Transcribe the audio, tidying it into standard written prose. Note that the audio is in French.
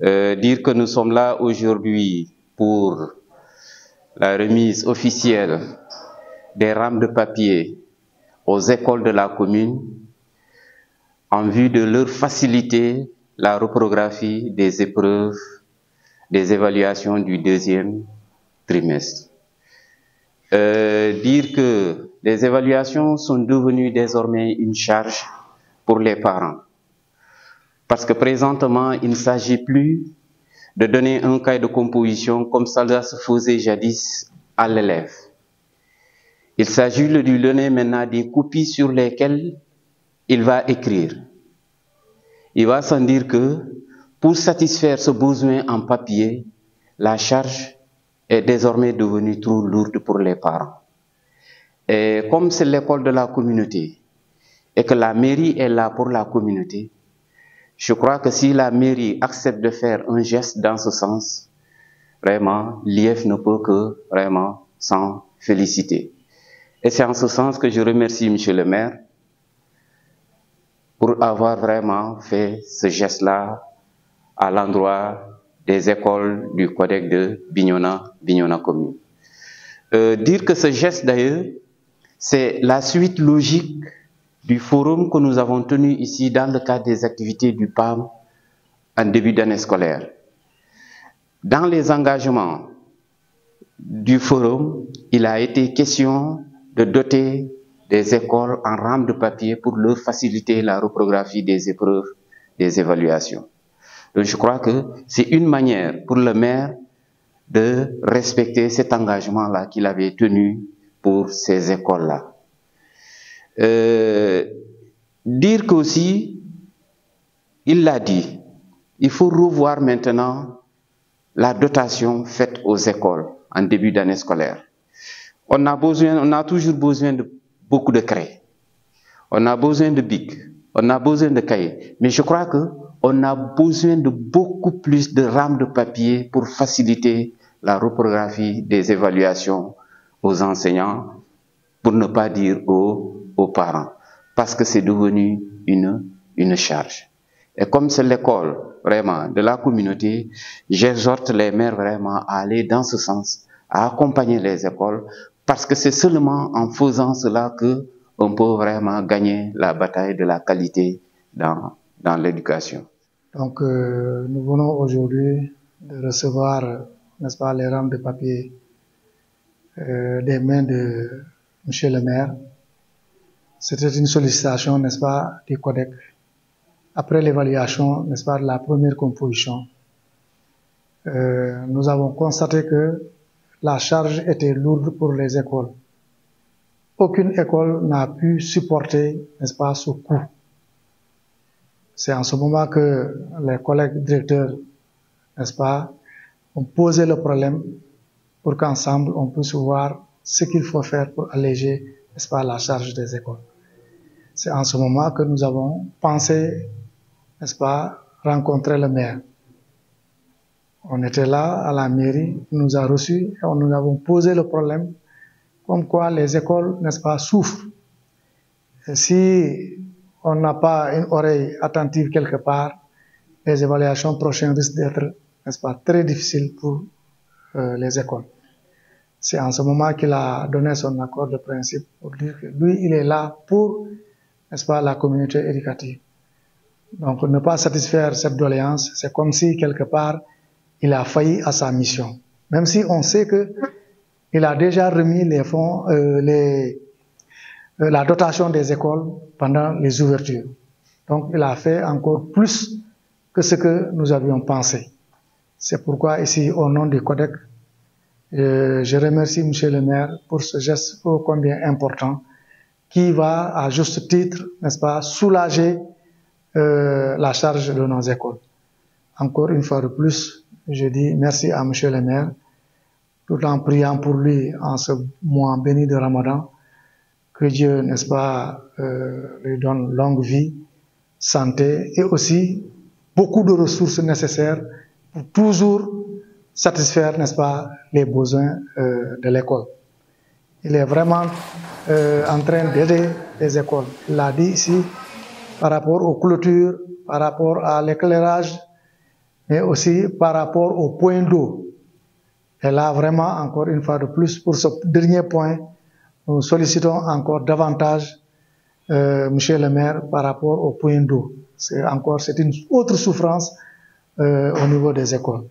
Dire que nous sommes là aujourd'hui pour la remise officielle des rames de papier aux écoles de la commune en vue de leur faciliter la reprographie des épreuves, des évaluations du deuxième trimestre. Dire que les évaluations sont devenues désormais une charge pour les parents. Parce que présentement, il ne s'agit plus de donner un cahier de composition comme ça se faisait jadis à l'élève. Il s'agit de lui donner maintenant des copies sur lesquelles il va écrire. Il va sans dire que pour satisfaire ce besoin en papier, la charge est désormais devenue trop lourde pour les parents. Et comme c'est l'école de la communauté et que la mairie est là pour la communauté, je crois que si la mairie accepte de faire un geste dans ce sens, vraiment, l'IEF ne peut que vraiment s'en féliciter. Et c'est en ce sens que je remercie M. le maire pour avoir vraiment fait ce geste-là à l'endroit des écoles du Codec de Bignona Commune. Dire que ce geste d'ailleurs, c'est la suite logique du forum que nous avons tenu ici dans le cadre des activités du PAM en début d'année scolaire. Dans les engagements du forum, il a été question de doter des écoles en rames de papier pour leur faciliter la reprographie des épreuves, des évaluations. Donc je crois que c'est une manière pour le maire de respecter cet engagement-là qu'il avait tenu pour ces écoles-là. Dire qu'aussi, il l'a dit, il faut revoir maintenant la dotation faite aux écoles en début d'année scolaire. On a toujours besoin de beaucoup de craies, on a besoin de bics, on a besoin de cahiers, mais je crois qu'on a besoin de beaucoup plus de rames de papier pour faciliter la reprographie des évaluations aux enseignants, pour ne pas dire aux parents, parce que c'est devenu une charge. Et comme c'est l'école vraiment de la communauté, j'exhorte les maires vraiment à aller dans ce sens, à accompagner les écoles, parce que c'est seulement en faisant cela que on peut vraiment gagner la bataille de la qualité dans l'éducation. Donc nous venons aujourd'hui de recevoir, n'est-ce pas, les rames de papier des mains de Monsieur le maire. C'était une sollicitation, n'est-ce pas, du Codec. Après l'évaluation, n'est-ce pas, de la première composition, nous avons constaté que la charge était lourde pour les écoles. Aucune école n'a pu supporter, n'est-ce pas, ce coût. C'est en ce moment que les collègues directeurs, n'est-ce pas, ont posé le problème pour qu'ensemble on puisse voir ce qu'il faut faire pour alléger, n'est-ce pas, la charge des écoles. C'est en ce moment que nous avons pensé, n'est-ce pas, rencontrer le maire. On était là à la mairie, il nous a reçus et nous avons posé le problème comme quoi les écoles, n'est-ce pas, souffrent. Et si on n'a pas une oreille attentive quelque part, les évaluations prochaines risquent d'être, n'est-ce pas, très difficiles pour les écoles. C'est en ce moment qu'il a donné son accord de principe pour dire que lui, il est là pour, n'est-ce pas, la communauté éducative. Donc, ne pas satisfaire cette doléance, c'est comme si, quelque part, il a failli à sa mission. Même si on sait que il a déjà remis les fonds, la dotation des écoles pendant les ouvertures. Donc, il a fait encore plus que ce que nous avions pensé. C'est pourquoi, ici, au nom du Codec, je remercie Monsieur le maire pour ce geste ô combien important qui va, à juste titre, n'est-ce pas, soulager la charge de nos écoles. Encore une fois de plus, je dis merci à Monsieur le maire, tout en priant pour lui en ce mois béni de Ramadan, que Dieu, n'est-ce pas, lui donne longue vie, santé et aussi beaucoup de ressources nécessaires pour toujours satisfaire, n'est-ce pas, les besoins de l'école. Il est vraiment en train d'aider les écoles. Il l'a dit ici, par rapport aux clôtures, par rapport à l'éclairage, mais aussi par rapport au point d'eau. Et là, vraiment, encore une fois de plus, pour ce dernier point, nous sollicitons encore davantage Monsieur le maire par rapport au point d'eau. C'est une autre souffrance au niveau des écoles.